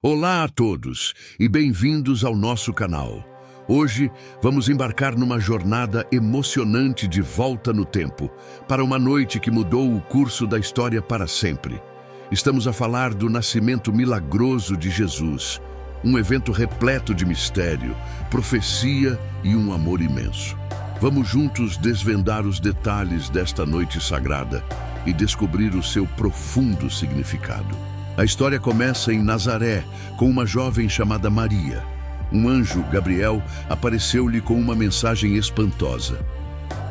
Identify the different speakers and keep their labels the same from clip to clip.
Speaker 1: Olá a todos e bem-vindos ao nosso canal. Hoje vamos embarcar numa jornada emocionante de volta no tempo, para uma noite que mudou o curso da história para sempre. Estamos a falar do nascimento milagroso de Jesus, um evento repleto de mistério, profecia e um amor imenso. Vamos juntos desvendar os detalhes desta noite sagrada e descobrir o seu profundo significado. A história começa em Nazaré, com uma jovem chamada Maria. Um anjo, Gabriel, apareceu-lhe com uma mensagem espantosa.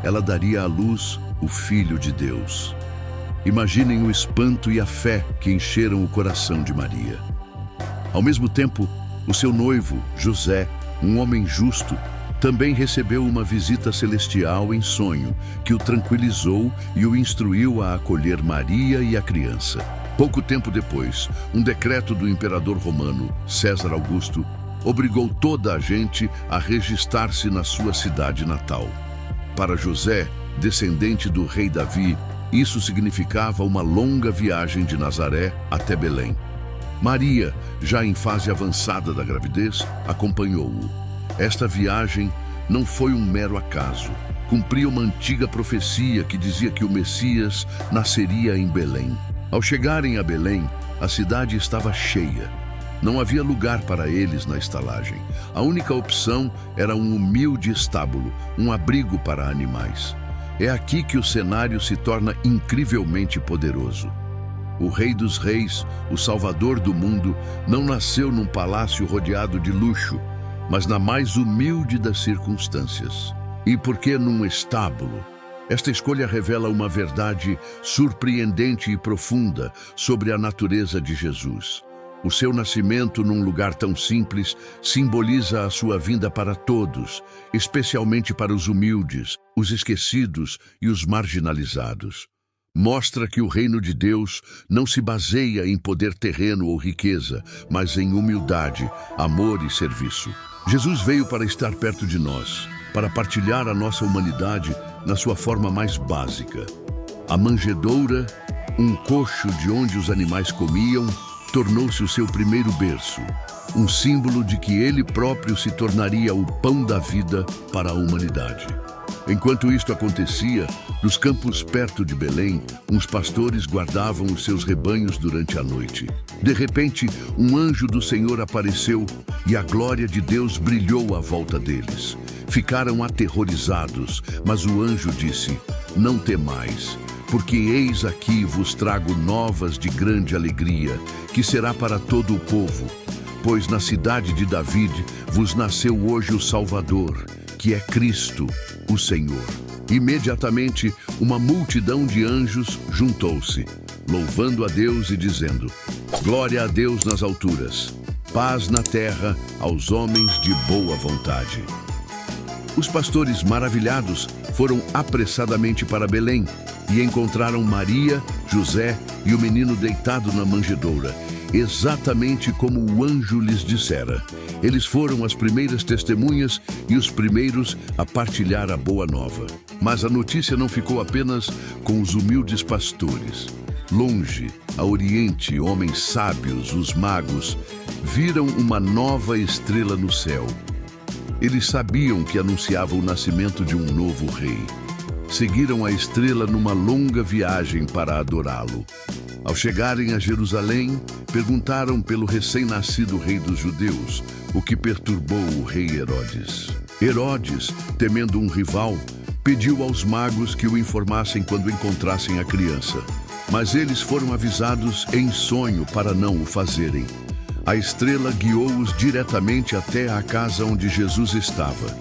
Speaker 1: Ela daria à luz o Filho de Deus. Imaginem o espanto e a fé que encheram o coração de Maria. Ao mesmo tempo, o seu noivo, José, um homem justo, também recebeu uma visita celestial em sonho, que o tranquilizou e o instruiu a acolher Maria e a criança. Pouco tempo depois, um decreto do imperador romano, César Augusto, obrigou toda a gente a registrar-se na sua cidade natal. Para José, descendente do rei Davi, isso significava uma longa viagem de Nazaré até Belém. Maria, já em fase avançada da gravidez, acompanhou-o. Esta viagem não foi um mero acaso. Cumpria uma antiga profecia que dizia que o Messias nasceria em Belém. Ao chegarem a Belém, a cidade estava cheia. Não havia lugar para eles na estalagem. A única opção era um humilde estábulo, um abrigo para animais. É aqui que o cenário se torna incrivelmente poderoso. O Rei dos Reis, o Salvador do mundo, não nasceu num palácio rodeado de luxo, mas na mais humilde das circunstâncias. E por que num estábulo? Esta escolha revela uma verdade surpreendente e profunda sobre a natureza de Jesus. O seu nascimento num lugar tão simples simboliza a sua vinda para todos, especialmente para os humildes, os esquecidos e os marginalizados. Mostra que o reino de Deus não se baseia em poder terreno ou riqueza, mas em humildade, amor e serviço. Jesus veio para estar perto de nós, para partilhar a nossa humanidade na sua forma mais básica. A manjedoura, um coxo de onde os animais comiam, tornou-se o seu primeiro berço, um símbolo de que ele próprio se tornaria o pão da vida para a humanidade. Enquanto isto acontecia, nos campos perto de Belém, uns pastores guardavam os seus rebanhos durante a noite. De repente, um anjo do Senhor apareceu e a glória de Deus brilhou à volta deles. Ficaram aterrorizados, mas o anjo disse: "Não temais, porque eis aqui vos trago novas de grande alegria, que será para todo o povo. Pois na cidade de David vos nasceu hoje o Salvador, que é Cristo, o Senhor." Imediatamente, uma multidão de anjos juntou-se, louvando a Deus e dizendo: "Glória a Deus nas alturas, paz na terra aos homens de boa vontade." Os pastores maravilhados foram apressadamente para Belém e encontraram Maria, José e o menino deitado na manjedoura, exatamente como o anjo lhes dissera. Eles foram as primeiras testemunhas e os primeiros a partilhar a boa nova. Mas a notícia não ficou apenas com os humildes pastores. Longe, a oriente, homens sábios, os magos, viram uma nova estrela no céu. Eles sabiam que anunciava o nascimento de um novo rei. Seguiram a estrela numa longa viagem para adorá-lo. Ao chegarem a Jerusalém, perguntaram pelo recém-nascido rei dos judeus, o que perturbou o rei Herodes. Herodes, temendo um rival, pediu aos magos que o informassem quando encontrassem a criança. Mas eles foram avisados em sonho para não o fazerem. A estrela guiou-os diretamente até a casa onde Jesus estava.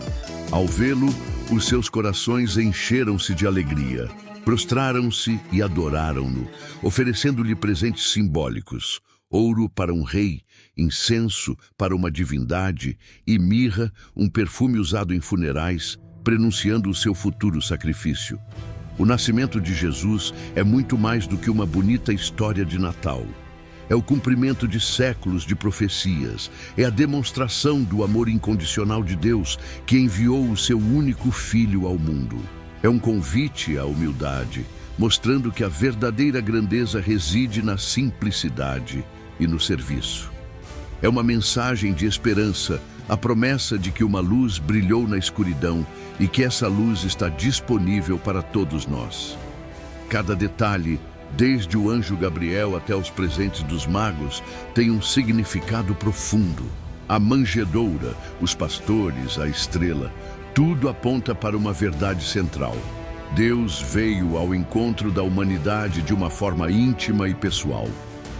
Speaker 1: Ao vê-lo, os seus corações encheram-se de alegria. Prostraram-se e adoraram-no, oferecendo-lhe presentes simbólicos: ouro para um rei, incenso para uma divindade e mirra, um perfume usado em funerais, prenunciando o seu futuro sacrifício. O nascimento de Jesus é muito mais do que uma bonita história de Natal. É o cumprimento de séculos de profecias. É a demonstração do amor incondicional de Deus, que enviou o seu único Filho ao mundo. É um convite à humildade, mostrando que a verdadeira grandeza reside na simplicidade e no serviço. É uma mensagem de esperança, a promessa de que uma luz brilhou na escuridão e que essa luz está disponível para todos nós. Cada detalhe, desde o anjo Gabriel até os presentes dos magos, tem um significado profundo. A manjedoura, os pastores, a estrela, tudo aponta para uma verdade central. Deus veio ao encontro da humanidade de uma forma íntima e pessoal.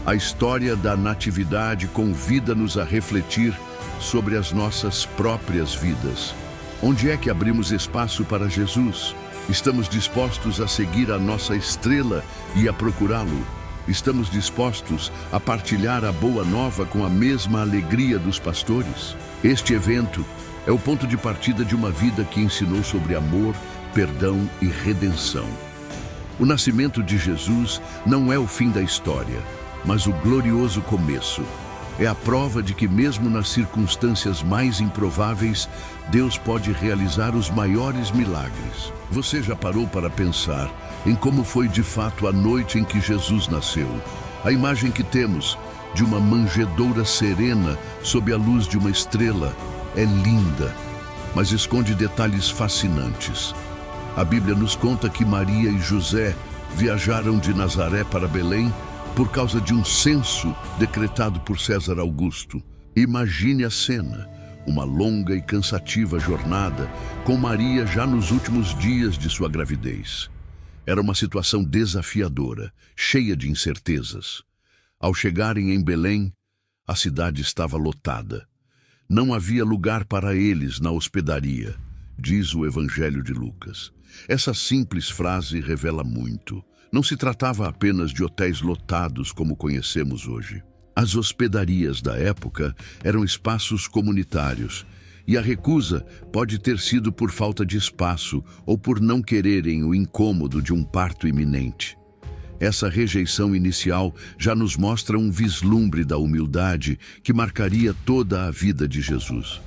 Speaker 1: A história da natividade convida-nos a refletir sobre as nossas próprias vidas. Onde é que abrimos espaço para Jesus? Estamos dispostos a seguir a nossa estrela e a procurá-lo? Estamos dispostos a partilhar a boa nova com a mesma alegria dos pastores? Este evento é o ponto de partida de uma vida que ensinou sobre amor, perdão e redenção. O nascimento de Jesus não é o fim da história, mas o glorioso começo. É a prova de que mesmo nas circunstâncias mais improváveis, Deus pode realizar os maiores milagres. Você já parou para pensar em como foi de fato a noite em que Jesus nasceu? A imagem que temos de uma manjedoura serena sob a luz de uma estrela é linda, mas esconde detalhes fascinantes. A Bíblia nos conta que Maria e José viajaram de Nazaré para Belém por causa de um censo decretado por César Augusto. Imagine a cena, uma longa e cansativa jornada com Maria já nos últimos dias de sua gravidez. Era uma situação desafiadora, cheia de incertezas. Ao chegarem em Belém, a cidade estava lotada. Não havia lugar para eles na hospedaria, diz o Evangelho de Lucas. Essa simples frase revela muito. Não se tratava apenas de hotéis lotados como conhecemos hoje. As hospedarias da época eram espaços comunitários, e a recusa pode ter sido por falta de espaço ou por não quererem o incômodo de um parto iminente. Essa rejeição inicial já nos mostra um vislumbre da humildade que marcaria toda a vida de Jesus.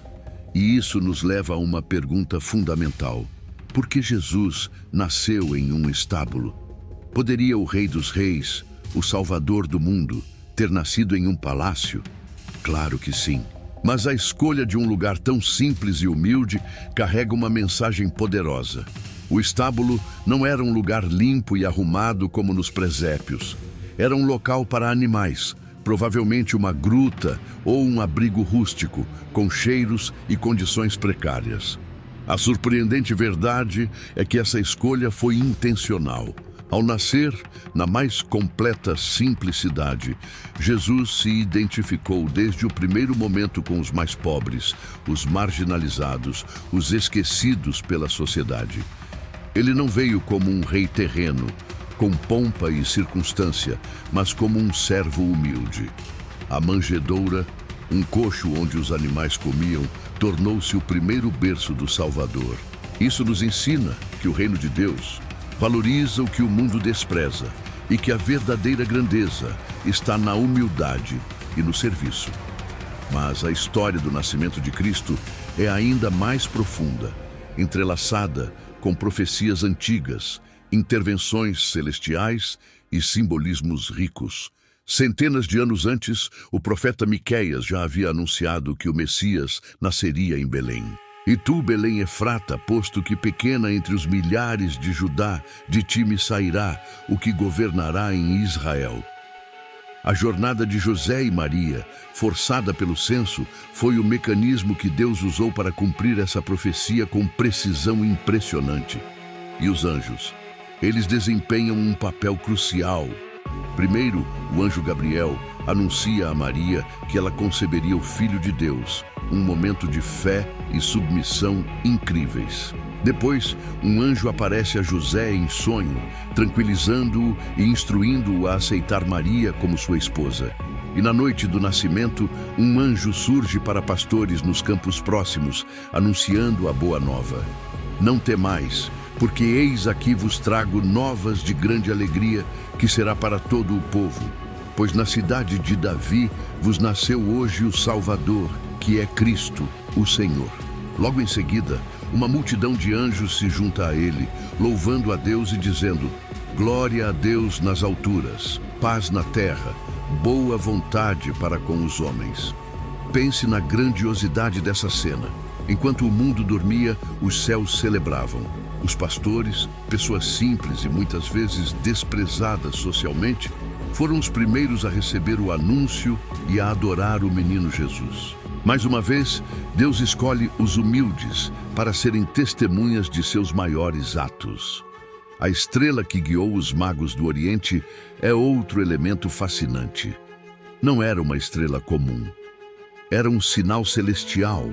Speaker 1: E isso nos leva a uma pergunta fundamental. Por que Jesus nasceu em um estábulo? Poderia o Rei dos Reis, o Salvador do mundo, ter nascido em um palácio? Claro que sim. Mas a escolha de um lugar tão simples e humilde carrega uma mensagem poderosa. O estábulo não era um lugar limpo e arrumado como nos presépios. Era um local para animais, provavelmente uma gruta ou um abrigo rústico, com cheiros e condições precárias. A surpreendente verdade é que essa escolha foi intencional. Ao nascer, na mais completa simplicidade, Jesus se identificou desde o primeiro momento com os mais pobres, os marginalizados, os esquecidos pela sociedade. Ele não veio como um rei terreno, com pompa e circunstância, mas como um servo humilde. A manjedoura, um coxo onde os animais comiam, tornou-se o primeiro berço do Salvador. Isso nos ensina que o reino de Deus valoriza o que o mundo despreza e que a verdadeira grandeza está na humildade e no serviço. Mas a história do nascimento de Cristo é ainda mais profunda, entrelaçada com profecias antigas, intervenções celestiais e simbolismos ricos. Centenas de anos antes, o profeta Miqueias já havia anunciado que o Messias nasceria em Belém. E tu, Belém Efrata, posto que pequena entre os milhares de Judá, de ti me sairá o que governará em Israel. A jornada de José e Maria, forçada pelo censo, foi o mecanismo que Deus usou para cumprir essa profecia com precisão impressionante. E os anjos? Eles desempenham um papel crucial. Primeiro, o anjo Gabriel anuncia a Maria que ela conceberia o Filho de Deus, um momento de fé e submissão incríveis. Depois, um anjo aparece a José em sonho, tranquilizando-o e instruindo-o a aceitar Maria como sua esposa. E na noite do nascimento, um anjo surge para pastores nos campos próximos, anunciando a boa nova. Não temais, porque eis aqui vos trago novas de grande alegria, que será para todo o povo. Pois na cidade de Davi vos nasceu hoje o Salvador, que é Cristo, o Senhor. Logo em seguida, uma multidão de anjos se junta a ele, louvando a Deus e dizendo: Glória a Deus nas alturas, paz na terra, boa vontade para com os homens. Pense na grandiosidade dessa cena. Enquanto o mundo dormia, os céus celebravam. Os pastores, pessoas simples e muitas vezes desprezadas socialmente, foram os primeiros a receber o anúncio e a adorar o menino Jesus. Mais uma vez, Deus escolhe os humildes para serem testemunhas de seus maiores atos. A estrela que guiou os magos do Oriente é outro elemento fascinante. Não era uma estrela comum. Era um sinal celestial,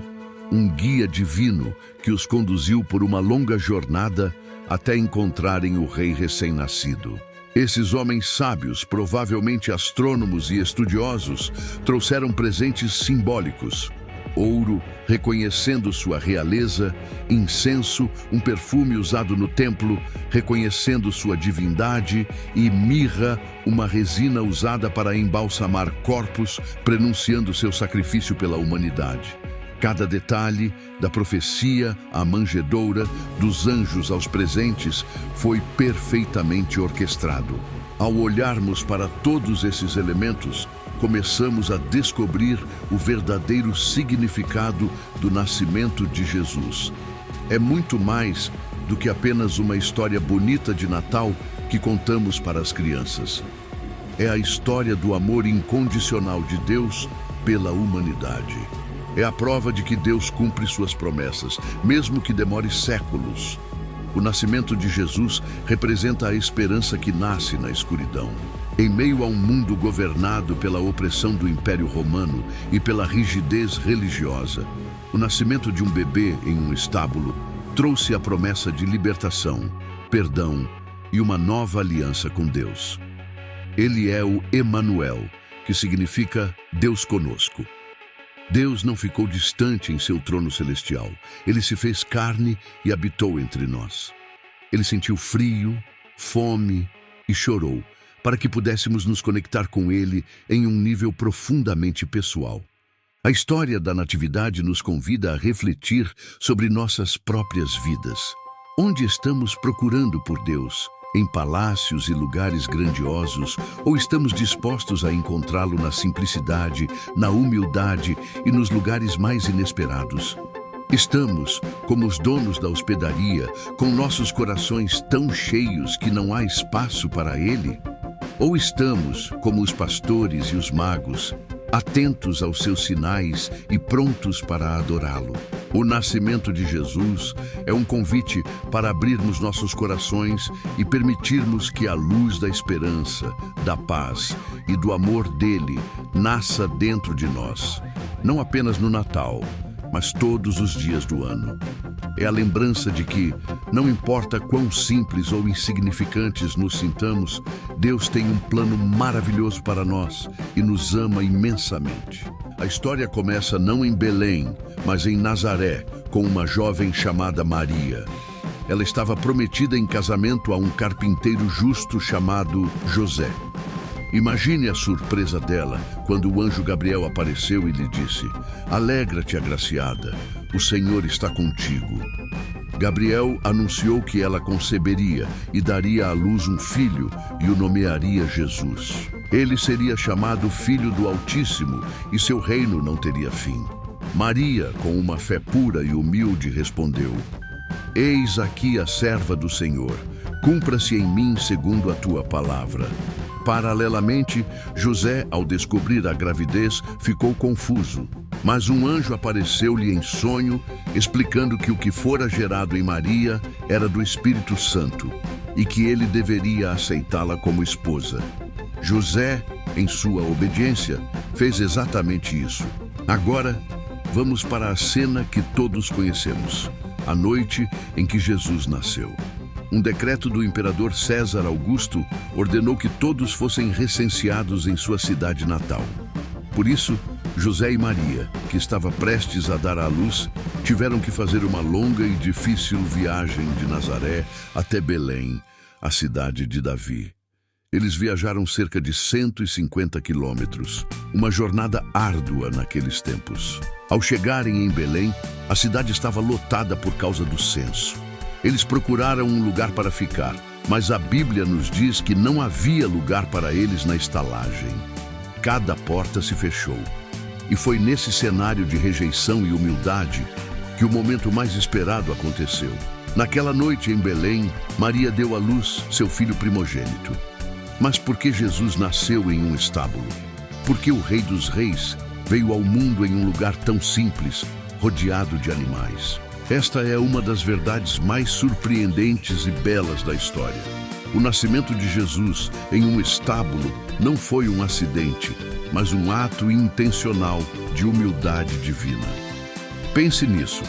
Speaker 1: um guia divino que os conduziu por uma longa jornada até encontrarem o rei recém-nascido. Esses homens sábios, provavelmente astrônomos e estudiosos, trouxeram presentes simbólicos: ouro, reconhecendo sua realeza; incenso, um perfume usado no templo, reconhecendo sua divindade; e mirra, uma resina usada para embalsamar corpos, prenunciando seu sacrifício pela humanidade. Cada detalhe, da profecia à manjedoura, dos anjos aos presentes, foi perfeitamente orquestrado. Ao olharmos para todos esses elementos, começamos a descobrir o verdadeiro significado do nascimento de Jesus. É muito mais do que apenas uma história bonita de Natal que contamos para as crianças. É a história do amor incondicional de Deus pela humanidade. É a prova de que Deus cumpre suas promessas, mesmo que demore séculos. O nascimento de Jesus representa a esperança que nasce na escuridão. Em meio a um mundo governado pela opressão do Império Romano e pela rigidez religiosa, o nascimento de um bebê em um estábulo trouxe a promessa de libertação, perdão e uma nova aliança com Deus. Ele é o Emanuel, que significa Deus conosco. Deus não ficou distante em seu trono celestial. Ele se fez carne e habitou entre nós. Ele sentiu frio, fome e chorou, para que pudéssemos nos conectar com Ele em um nível profundamente pessoal. A história da Natividade nos convida a refletir sobre nossas próprias vidas. Onde estamos procurando por Deus? Em palácios e lugares grandiosos, ou estamos dispostos a encontrá-lo na simplicidade, na humildade e nos lugares mais inesperados? Estamos, como os donos da hospedaria, com nossos corações tão cheios que não há espaço para Ele? Ou estamos, como os pastores e os magos, atentos aos seus sinais e prontos para adorá-lo? O nascimento de Jesus é um convite para abrirmos nossos corações e permitirmos que a luz da esperança, da paz e do amor dele nasça dentro de nós, não apenas no Natal, mas todos os dias do ano. É a lembrança de que, não importa quão simples ou insignificantes nos sintamos, Deus tem um plano maravilhoso para nós e nos ama imensamente. A história começa não em Belém, mas em Nazaré, com uma jovem chamada Maria. Ela estava prometida em casamento a um carpinteiro justo chamado José. Imagine a surpresa dela quando o anjo Gabriel apareceu e lhe disse: "Alegra-te, agraciada, o Senhor está contigo." Gabriel anunciou que ela conceberia e daria à luz um filho e o nomearia Jesus. Ele seria chamado Filho do Altíssimo e seu reino não teria fim. Maria, com uma fé pura e humilde, respondeu: "Eis aqui a serva do Senhor, cumpra-se em mim segundo a tua palavra." Paralelamente, José, ao descobrir a gravidez, ficou confuso. Mas um anjo apareceu-lhe em sonho, explicando que o que fora gerado em Maria era do Espírito Santo e que ele deveria aceitá-la como esposa. José, em sua obediência, fez exatamente isso. Agora, vamos para a cena que todos conhecemos, a noite em que Jesus nasceu. Um decreto do imperador César Augusto ordenou que todos fossem recenseados em sua cidade natal. Por isso, José e Maria, que estava prestes a dar à luz, tiveram que fazer uma longa e difícil viagem de Nazaré até Belém, a cidade de Davi. Eles viajaram cerca de 150 quilômetros, uma jornada árdua naqueles tempos. Ao chegarem em Belém, a cidade estava lotada por causa do censo. Eles procuraram um lugar para ficar, mas a Bíblia nos diz que não havia lugar para eles na estalagem. Cada porta se fechou. E foi nesse cenário de rejeição e humildade que o momento mais esperado aconteceu. Naquela noite em Belém, Maria deu à luz seu filho primogênito. Mas por que Jesus nasceu em um estábulo? Por que o Rei dos Reis veio ao mundo em um lugar tão simples, rodeado de animais? Esta é uma das verdades mais surpreendentes e belas da história. O nascimento de Jesus em um estábulo não foi um acidente, mas um ato intencional de humildade divina. Pense nisso.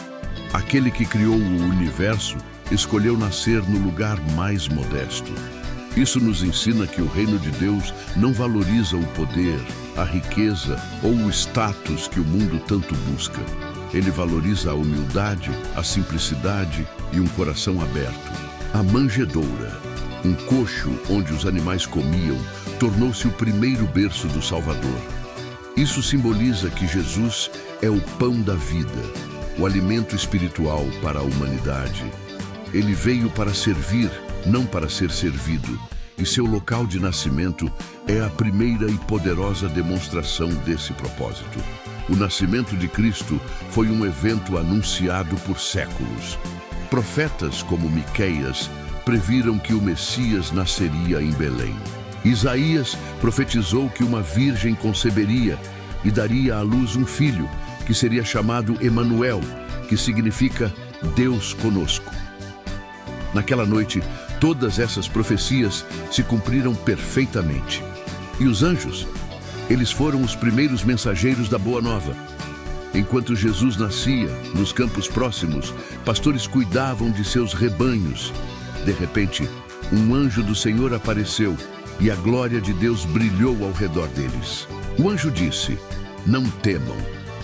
Speaker 1: Aquele que criou o universo escolheu nascer no lugar mais modesto. Isso nos ensina que o reino de Deus não valoriza o poder, a riqueza ou o status que o mundo tanto busca. Ele valoriza a humildade, a simplicidade e um coração aberto. A manjedoura, um coxo onde os animais comiam, tornou-se o primeiro berço do Salvador. Isso simboliza que Jesus é o pão da vida, o alimento espiritual para a humanidade. Ele veio para servir, não para ser servido, e seu local de nascimento é a primeira e poderosa demonstração desse propósito. O nascimento de Cristo foi um evento anunciado por séculos. Profetas como Miqueias previram que o Messias nasceria em Belém. Isaías profetizou que uma virgem conceberia e daria à luz um filho, que seria chamado Emanuel, que significa Deus conosco. Naquela noite, todas essas profecias se cumpriram perfeitamente. E os anjos? Eles foram os primeiros mensageiros da Boa Nova. Enquanto Jesus nascia, nos campos próximos, pastores cuidavam de seus rebanhos. De repente, um anjo do Senhor apareceu e a glória de Deus brilhou ao redor deles. O anjo disse: "Não temam,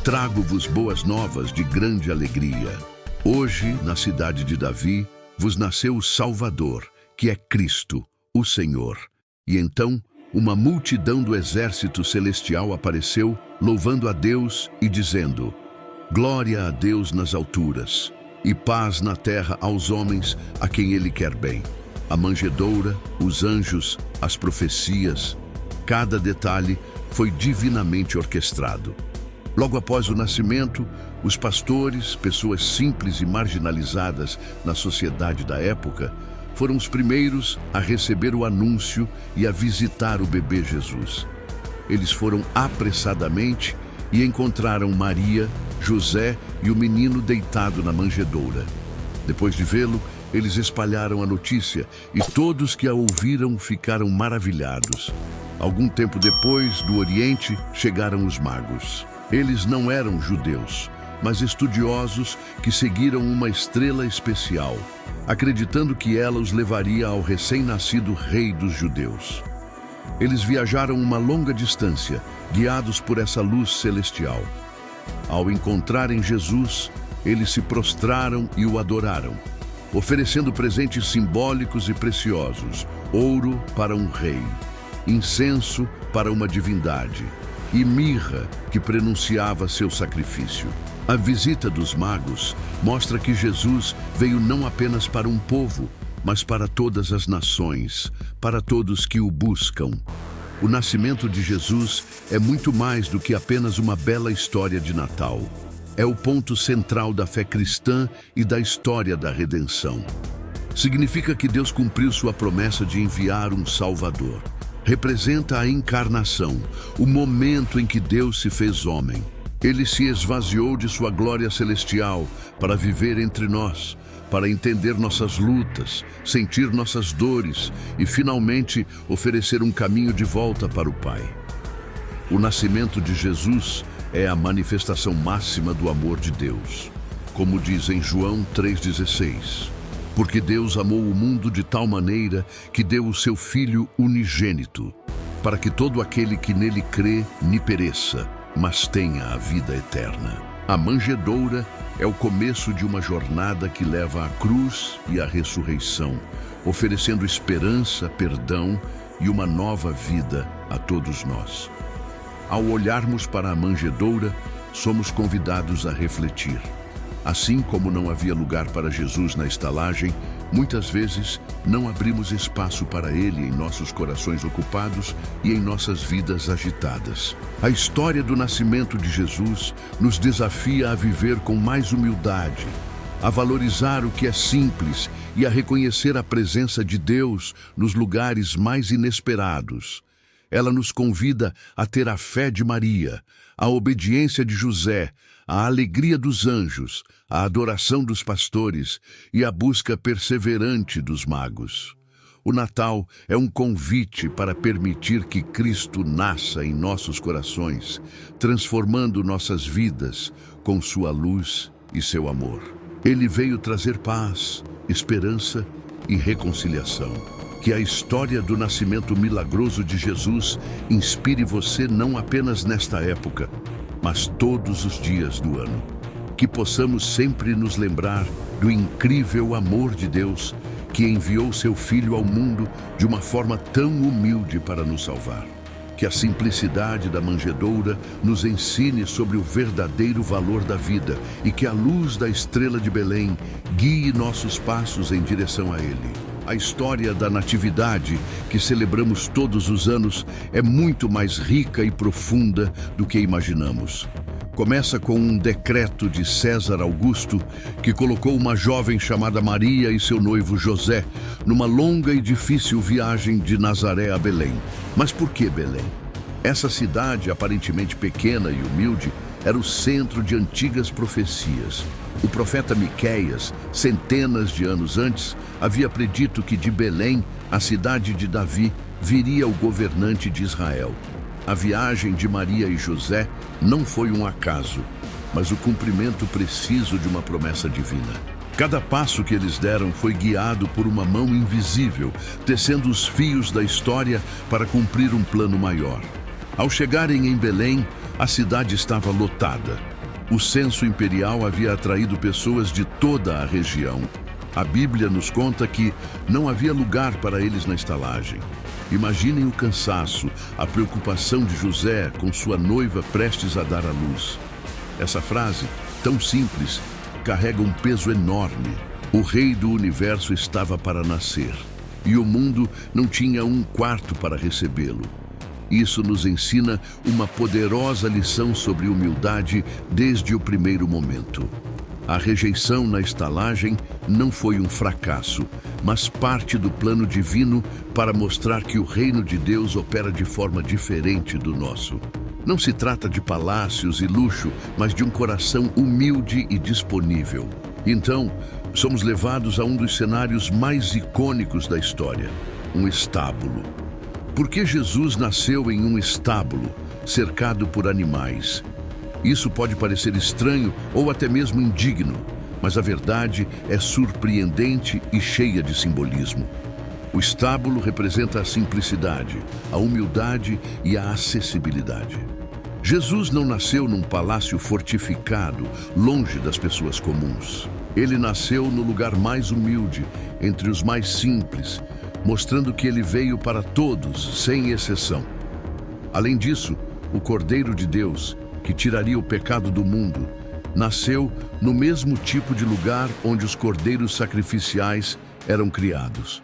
Speaker 1: trago-vos boas novas de grande alegria. Hoje, na cidade de Davi, vos nasceu o Salvador, que é Cristo, o Senhor." E então, uma multidão do exército celestial apareceu, louvando a Deus e dizendo: "Glória a Deus nas alturas, e paz na terra aos homens a quem Ele quer bem." A manjedoura, os anjos, as profecias, cada detalhe foi divinamente orquestrado. Logo após o nascimento, os pastores, pessoas simples e marginalizadas na sociedade da época, foram os primeiros a receber o anúncio e a visitar o bebê Jesus. Eles foram apressadamente e encontraram Maria, José e o menino deitado na manjedoura. Depois de vê-lo, eles espalharam a notícia e todos que a ouviram ficaram maravilhados. Algum tempo depois, do Oriente, chegaram os magos. Eles não eram judeus, mas estudiosos que seguiram uma estrela especial, acreditando que ela os levaria ao recém-nascido rei dos judeus. Eles viajaram uma longa distância, guiados por essa luz celestial. Ao encontrarem Jesus, eles se prostraram e o adoraram, oferecendo presentes simbólicos e preciosos: ouro para um rei, incenso para uma divindade e mirra que prenunciava seu sacrifício. A visita dos magos mostra que Jesus veio não apenas para um povo, mas para todas as nações, para todos que o buscam. O nascimento de Jesus é muito mais do que apenas uma bela história de Natal. É o ponto central da fé cristã e da história da redenção. Significa que Deus cumpriu sua promessa de enviar um Salvador. Representa a encarnação, o momento em que Deus se fez homem. Ele se esvaziou de sua glória celestial para viver entre nós, para entender nossas lutas, sentir nossas dores e, finalmente, oferecer um caminho de volta para o Pai. O nascimento de Jesus é a manifestação máxima do amor de Deus. Como diz em João 3,16, porque Deus amou o mundo de tal maneira que deu o seu Filho unigênito, para que todo aquele que nele crê não pereça, mas tenha a vida eterna. A manjedoura é o começo de uma jornada que leva à cruz e à ressurreição, oferecendo esperança, perdão e uma nova vida a todos nós. Ao olharmos para a manjedoura, somos convidados a refletir. Assim como não havia lugar para Jesus na estalagem, Muitas vezes, não abrimos espaço para Ele em nossos corações ocupados e em nossas vidas agitadas. A história do nascimento de Jesus nos desafia a viver com mais humildade, a valorizar o que é simples e a reconhecer a presença de Deus nos lugares mais inesperados. Ela nos convida a ter a fé de Maria, a obediência de José, a alegria dos anjos, a adoração dos pastores e a busca perseverante dos magos. O Natal é um convite para permitir que Cristo nasça em nossos corações, transformando nossas vidas com sua luz e seu amor. Ele veio trazer paz, esperança e reconciliação. Que a história do nascimento milagroso de Jesus inspire você não apenas nesta época, mas todos os dias do ano. Que possamos sempre nos lembrar do incrível amor de Deus que enviou seu Filho ao mundo de uma forma tão humilde para nos salvar. Que a simplicidade da manjedoura nos ensine sobre o verdadeiro valor da vida e que a luz da estrela de Belém guie nossos passos em direção a Ele. A história da Natividade, que celebramos todos os anos, é muito mais rica e profunda do que imaginamos. Começa com um decreto de César Augusto, que colocou uma jovem chamada Maria e seu noivo José numa longa e difícil viagem de Nazaré a Belém. Mas por que Belém? Essa cidade, aparentemente pequena e humilde, era o centro de antigas profecias. O profeta Miqueias, centenas de anos antes, havia predito que de Belém, a cidade de Davi, viria o governante de Israel. A viagem de Maria e José não foi um acaso, mas o cumprimento preciso de uma promessa divina. Cada passo que eles deram foi guiado por uma mão invisível, tecendo os fios da história para cumprir um plano maior. Ao chegarem em Belém, a cidade estava lotada. O censo imperial havia atraído pessoas de toda a região. A Bíblia nos conta que não havia lugar para eles na estalagem. Imaginem o cansaço, a preocupação de José com sua noiva prestes a dar à luz. Essa frase, tão simples, carrega um peso enorme. O Rei do Universo estava para nascer, e o mundo não tinha um quarto para recebê-lo. Isso nos ensina uma poderosa lição sobre humildade desde o primeiro momento. A rejeição na estalagem não foi um fracasso, mas parte do plano divino para mostrar que o reino de Deus opera de forma diferente do nosso. Não se trata de palácios e luxo, mas de um coração humilde e disponível. Então, somos levados a um dos cenários mais icônicos da história, um estábulo. Por que Jesus nasceu em um estábulo, cercado por animais? Isso pode parecer estranho ou até mesmo indigno, mas a verdade é surpreendente e cheia de simbolismo. O estábulo representa a simplicidade, a humildade e a acessibilidade. Jesus não nasceu num palácio fortificado, longe das pessoas comuns. Ele nasceu no lugar mais humilde, entre os mais simples, mostrando que ele veio para todos, sem exceção. Além disso, o Cordeiro de Deus, que tiraria o pecado do mundo, nasceu no mesmo tipo de lugar onde os cordeiros sacrificiais eram criados.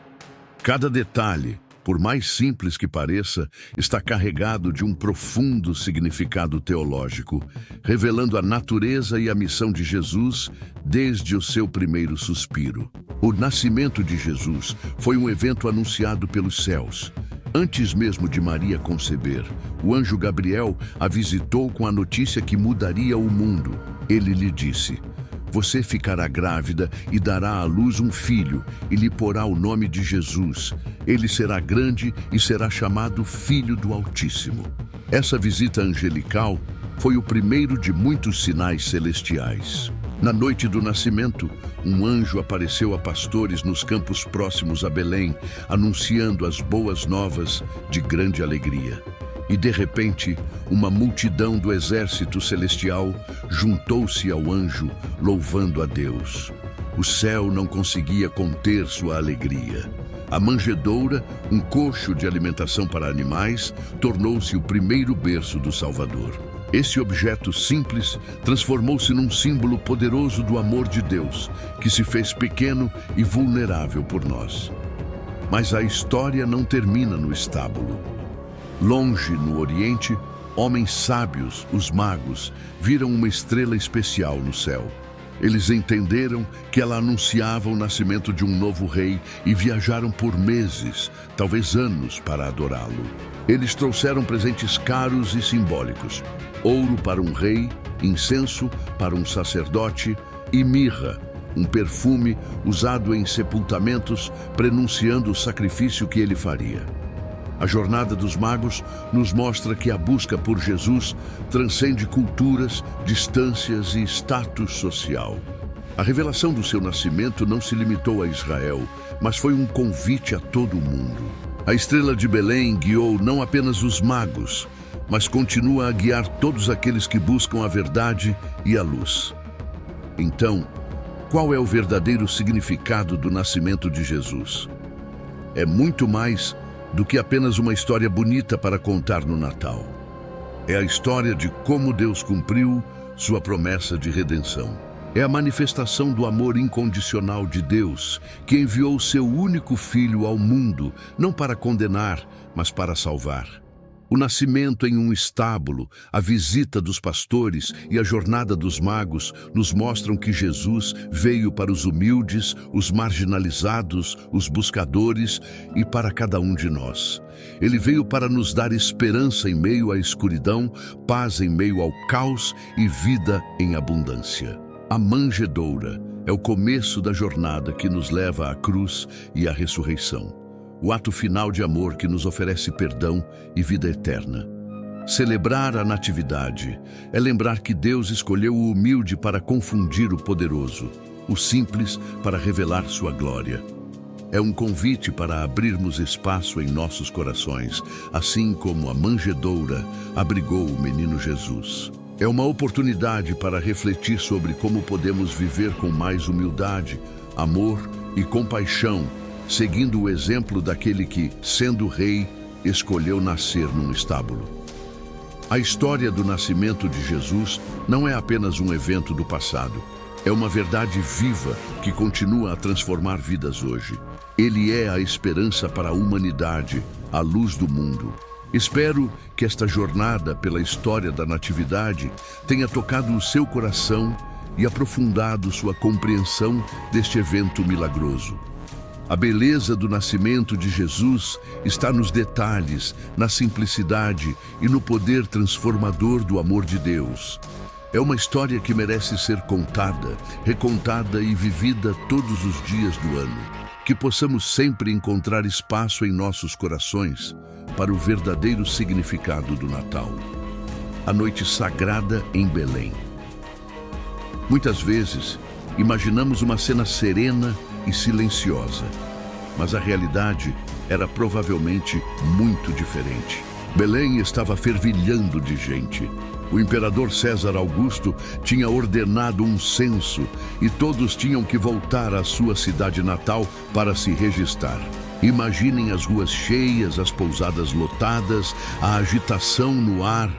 Speaker 1: Cada detalhe, por mais simples que pareça, está carregado de um profundo significado teológico, revelando a natureza e a missão de Jesus desde o seu primeiro suspiro. O nascimento de Jesus foi um evento anunciado pelos céus. Antes mesmo de Maria conceber, o anjo Gabriel a visitou com a notícia que mudaria o mundo. Ele lhe disse: "Você ficará grávida e dará à luz um filho, e lhe porá o nome de Jesus. Ele será grande e será chamado Filho do Altíssimo." Essa visita angelical foi o primeiro de muitos sinais celestiais. Na noite do nascimento, um anjo apareceu a pastores nos campos próximos a Belém, anunciando as boas novas de grande alegria. E de repente, uma multidão do exército celestial juntou-se ao anjo, louvando a Deus. O céu não conseguia conter sua alegria. A manjedoura, um coxo de alimentação para animais, tornou-se o primeiro berço do Salvador. Esse objeto simples transformou-se num símbolo poderoso do amor de Deus, que se fez pequeno e vulnerável por nós. Mas a história não termina no estábulo. Longe no Oriente, homens sábios, os magos, viram uma estrela especial no céu. Eles entenderam que ela anunciava o nascimento de um novo rei e viajaram por meses, talvez anos, para adorá-lo. Eles trouxeram presentes caros e simbólicos: ouro para um rei, incenso para um sacerdote e mirra, um perfume usado em sepultamentos, prenunciando o sacrifício que ele faria. A jornada dos magos nos mostra que a busca por Jesus transcende culturas, distâncias e status social. A revelação do seu nascimento não se limitou a Israel, mas foi um convite a todo o mundo. A estrela de Belém guiou não apenas os magos, mas continua a guiar todos aqueles que buscam a verdade e a luz. Então, qual é o verdadeiro significado do nascimento de Jesus? É muito mais do que apenas uma história bonita para contar no Natal. É a história de como Deus cumpriu sua promessa de redenção. É a manifestação do amor incondicional de Deus, que enviou seu único Filho ao mundo, não para condenar, mas para salvar. O nascimento em um estábulo, a visita dos pastores e a jornada dos magos nos mostram que Jesus veio para os humildes, os marginalizados, os buscadores e para cada um de nós. Ele veio para nos dar esperança em meio à escuridão, paz em meio ao caos e vida em abundância. A manjedoura é o começo da jornada que nos leva à cruz e à ressurreição. O ato final de amor que nos oferece perdão e vida eterna. Celebrar a natividade é lembrar que Deus escolheu o humilde para confundir o poderoso, o simples para revelar sua glória. É um convite para abrirmos espaço em nossos corações, assim como a manjedoura abrigou o menino Jesus. É uma oportunidade para refletir sobre como podemos viver com mais humildade, amor e compaixão, seguindo o exemplo daquele que, sendo rei, escolheu nascer num estábulo. A história do nascimento de Jesus não é apenas um evento do passado. É uma verdade viva que continua a transformar vidas hoje. Ele é a esperança para a humanidade, a luz do mundo. Espero que esta jornada pela história da natividade tenha tocado o seu coração e aprofundado sua compreensão deste evento milagroso. A beleza do nascimento de Jesus está nos detalhes, na simplicidade e no poder transformador do amor de Deus. É uma história que merece ser contada, recontada e vivida todos os dias do ano. Que possamos sempre encontrar espaço em nossos corações para o verdadeiro significado do Natal. A noite sagrada em Belém. Muitas vezes, imaginamos uma cena serena e silenciosa, mas a realidade era provavelmente muito diferente. Belém estava fervilhando de gente. O imperador César Augusto tinha ordenado um censo e todos tinham que voltar à sua cidade natal para se registrar. Imaginem as ruas cheias, as pousadas lotadas, a agitação no ar.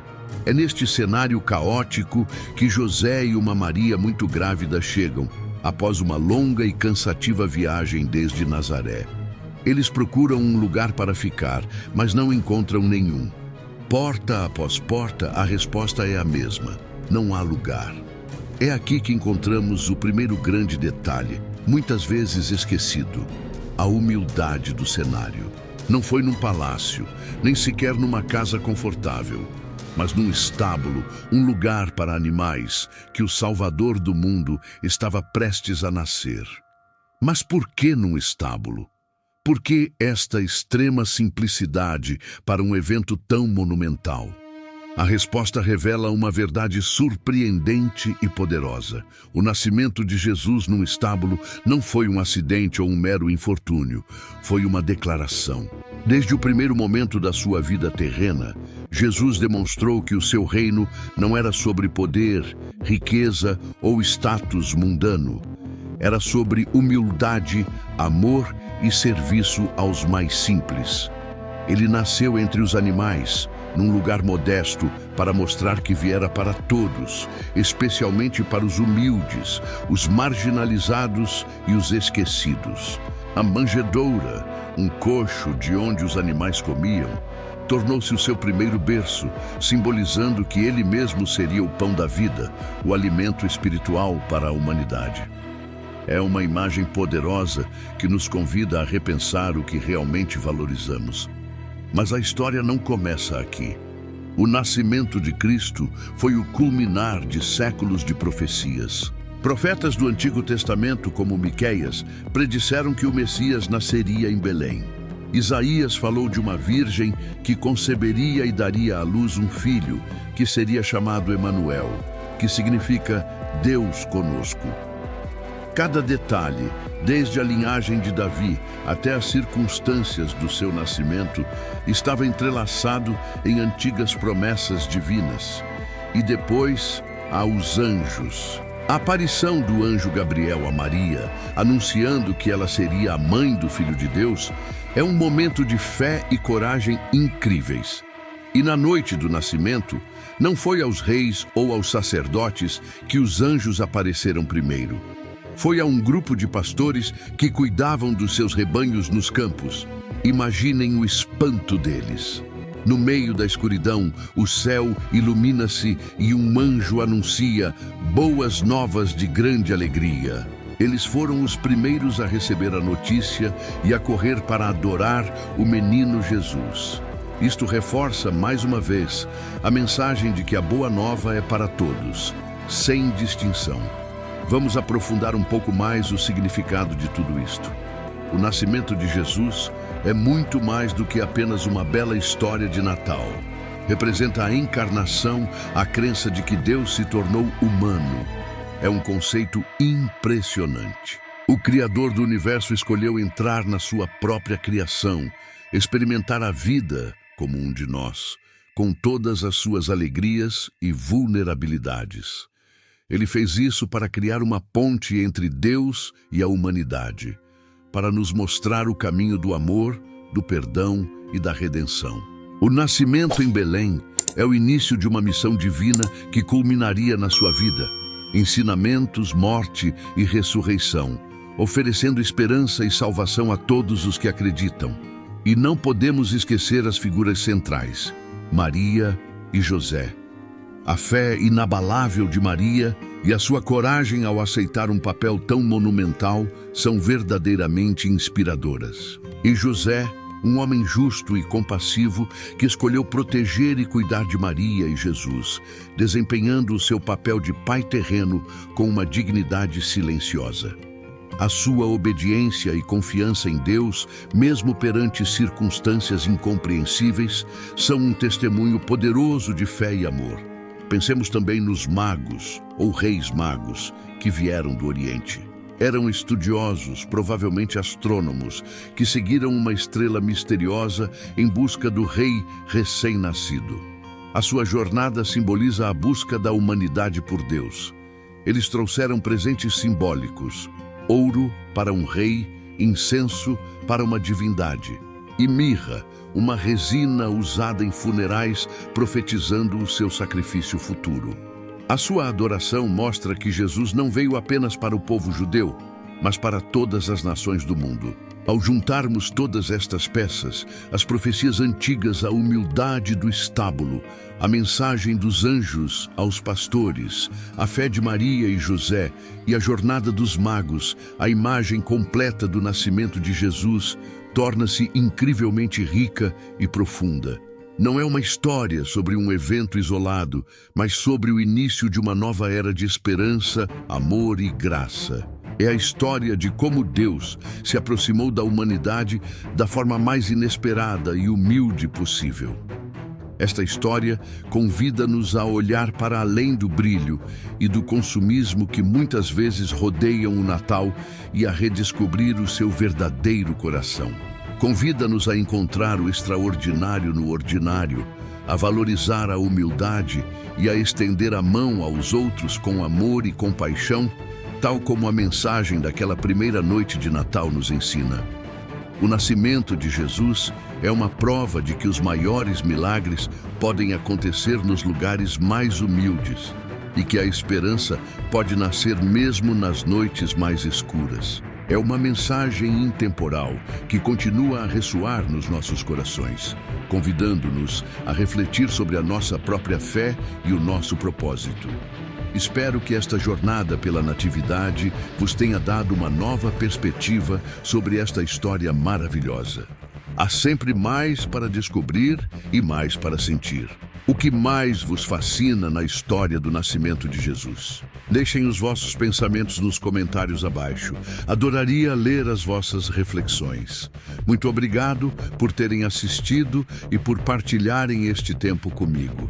Speaker 1: É neste cenário caótico que José e uma Maria muito grávida chegam, após uma longa e cansativa viagem desde Nazaré. Eles procuram um lugar para ficar, mas não encontram nenhum. Porta após porta, a resposta é a mesma: não há lugar. É aqui que encontramos o primeiro grande detalhe, muitas vezes esquecido: a humildade do cenário. Não foi num palácio, nem sequer numa casa confortável, mas num estábulo, um lugar para animais, que o Salvador do mundo estava prestes a nascer. Mas por que num estábulo? Por que esta extrema simplicidade para um evento tão monumental? A resposta revela uma verdade surpreendente e poderosa. O nascimento de Jesus num estábulo não foi um acidente ou um mero infortúnio, foi uma declaração. Desde o primeiro momento da sua vida terrena, Jesus demonstrou que o seu reino não era sobre poder, riqueza ou status mundano. Era sobre humildade, amor e serviço aos mais simples. Ele nasceu entre os animais, num lugar modesto, para mostrar que viera para todos, especialmente para os humildes, os marginalizados e os esquecidos. A manjedoura, um coxo de onde os animais comiam, tornou-se o seu primeiro berço, simbolizando que ele mesmo seria o pão da vida, o alimento espiritual para a humanidade. É uma imagem poderosa que nos convida a repensar o que realmente valorizamos. Mas a história não começa aqui. O nascimento de Cristo foi o culminar de séculos de profecias. Profetas do Antigo Testamento, como Miqueias, predisseram que o Messias nasceria em Belém. Isaías falou de uma virgem que conceberia e daria à luz um filho, que seria chamado Emanuel, que significa Deus conosco. Cada detalhe, desde a linhagem de Davi até as circunstâncias do seu nascimento, estava entrelaçado em antigas promessas divinas. E depois, há os anjos. A aparição do anjo Gabriel a Maria, anunciando que ela seria a mãe do Filho de Deus, é um momento de fé e coragem incríveis. E na noite do nascimento, não foi aos reis ou aos sacerdotes que os anjos apareceram primeiro. Foi a um grupo de pastores que cuidavam dos seus rebanhos nos campos. Imaginem o espanto deles. No meio da escuridão, o céu ilumina-se e um anjo anuncia boas novas de grande alegria. Eles foram os primeiros a receber a notícia e a correr para adorar o menino Jesus. Isto reforça, mais uma vez, a mensagem de que a boa nova é para todos, sem distinção. Vamos aprofundar um pouco mais o significado de tudo isto. O nascimento de Jesus é muito mais do que apenas uma bela história de Natal. Representa a encarnação, a crença de que Deus se tornou humano. É um conceito impressionante. O Criador do universo escolheu entrar na sua própria criação, experimentar a vida como um de nós, com todas as suas alegrias e vulnerabilidades. Ele fez isso para criar uma ponte entre Deus e a humanidade, para nos mostrar o caminho do amor, do perdão e da redenção. O nascimento em Belém é o início de uma missão divina que culminaria na sua vida, ensinamentos, morte e ressurreição, oferecendo esperança e salvação a todos os que acreditam. E não podemos esquecer as figuras centrais, Maria e José. A fé inabalável de Maria e a sua coragem ao aceitar um papel tão monumental são verdadeiramente inspiradoras. E José, um homem justo e compassivo que escolheu proteger e cuidar de Maria e Jesus, desempenhando o seu papel de pai terreno com uma dignidade silenciosa. A sua obediência e confiança em Deus, mesmo perante circunstâncias incompreensíveis, são um testemunho poderoso de fé e amor. Pensemos também nos magos, ou reis magos, que vieram do Oriente. Eram estudiosos, provavelmente astrônomos, que seguiram uma estrela misteriosa em busca do rei recém-nascido. A sua jornada simboliza a busca da humanidade por Deus. Eles trouxeram presentes simbólicos: ouro para um rei, incenso para uma divindade, e mirra, uma resina usada em funerais, profetizando o seu sacrifício futuro. A sua adoração mostra que Jesus não veio apenas para o povo judeu, mas para todas as nações do mundo. Ao juntarmos todas estas peças, as profecias antigas, a humildade do estábulo, a mensagem dos anjos aos pastores, a fé de Maria e José e a jornada dos magos, a imagem completa do nascimento de Jesus, torna-se incrivelmente rica e profunda. Não é uma história sobre um evento isolado, mas sobre o início de uma nova era de esperança, amor e graça. É a história de como Deus se aproximou da humanidade da forma mais inesperada e humilde possível. Esta história convida-nos a olhar para além do brilho e do consumismo que muitas vezes rodeiam o Natal e a redescobrir o seu verdadeiro coração. Convida-nos a encontrar o extraordinário no ordinário, a valorizar a humildade e a estender a mão aos outros com amor e compaixão, tal como a mensagem daquela primeira noite de Natal nos ensina. O nascimento de Jesus é uma prova de que os maiores milagres podem acontecer nos lugares mais humildes e que a esperança pode nascer mesmo nas noites mais escuras. É uma mensagem intemporal que continua a ressoar nos nossos corações, convidando-nos a refletir sobre a nossa própria fé e o nosso propósito. Espero que esta jornada pela Natividade vos tenha dado uma nova perspectiva sobre esta história maravilhosa. Há sempre mais para descobrir e mais para sentir. O que mais vos fascina na história do nascimento de Jesus? Deixem os vossos pensamentos nos comentários abaixo. Adoraria ler as vossas reflexões. Muito obrigado por terem assistido e por partilharem este tempo comigo.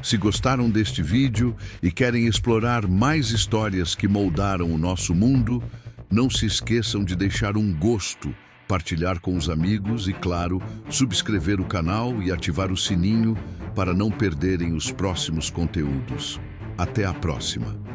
Speaker 1: Se gostaram deste vídeo e querem explorar mais histórias que moldaram o nosso mundo, não se esqueçam de deixar um gosto, partilhar com os amigos e, claro, subscrever o canal e ativar o sininho para não perderem os próximos conteúdos. Até a próxima!